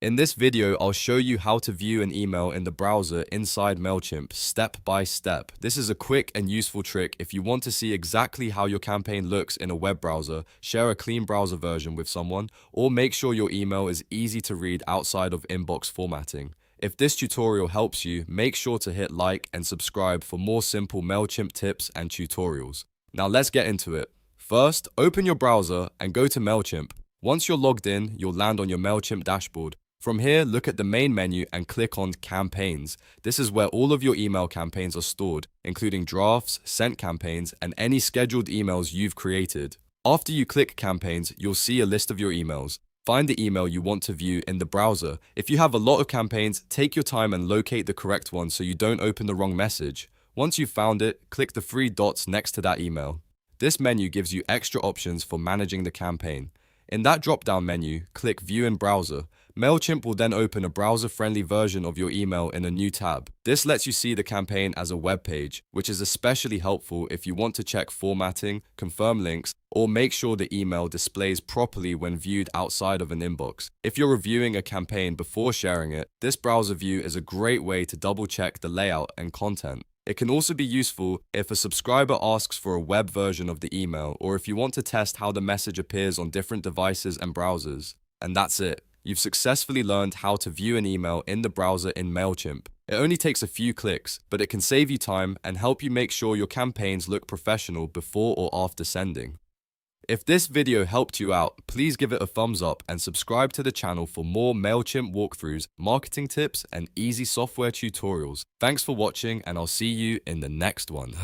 In this video, I'll show you how to view an email in the browser inside Mailchimp step by step. This is a quick and useful trick if you want to see exactly how your campaign looks in a web browser, share a clean browser version with someone, or make sure your email is easy to read outside of inbox formatting. If this tutorial helps you, make sure to hit like and subscribe for more simple Mailchimp tips and tutorials. Now let's get into it. First, open your browser and go to Mailchimp. Once you're logged in, you'll land on your Mailchimp dashboard. From here, look at the main menu and click on Campaigns. This is where all of your email campaigns are stored, including drafts, sent campaigns, and any scheduled emails you've created. After you click Campaigns, you'll see a list of your emails. Find the email you want to view in the browser. If you have a lot of campaigns, take your time and locate the correct one so you don't open the wrong message. Once you've found it, click the three dots next to that email. This menu gives you extra options for managing the campaign. In that drop-down menu, click View in Browser. Mailchimp will then open a browser-friendly version of your email in a new tab. This lets you see the campaign as a web page, which is especially helpful if you want to check formatting, confirm links, or make sure the email displays properly when viewed outside of an inbox. If you're reviewing a campaign before sharing it, this browser view is a great way to double-check the layout and content. It can also be useful if a subscriber asks for a web version of the email or if you want to test how the message appears on different devices and browsers. And that's it. You've successfully learned how to view an email in the browser in Mailchimp. It only takes a few clicks, but it can save you time and help you make sure your campaigns look professional before or after sending. If this video helped you out, please give it a thumbs up and subscribe to the channel for more Mailchimp walkthroughs, marketing tips, and easy software tutorials. Thanks for watching, and I'll see you in the next one.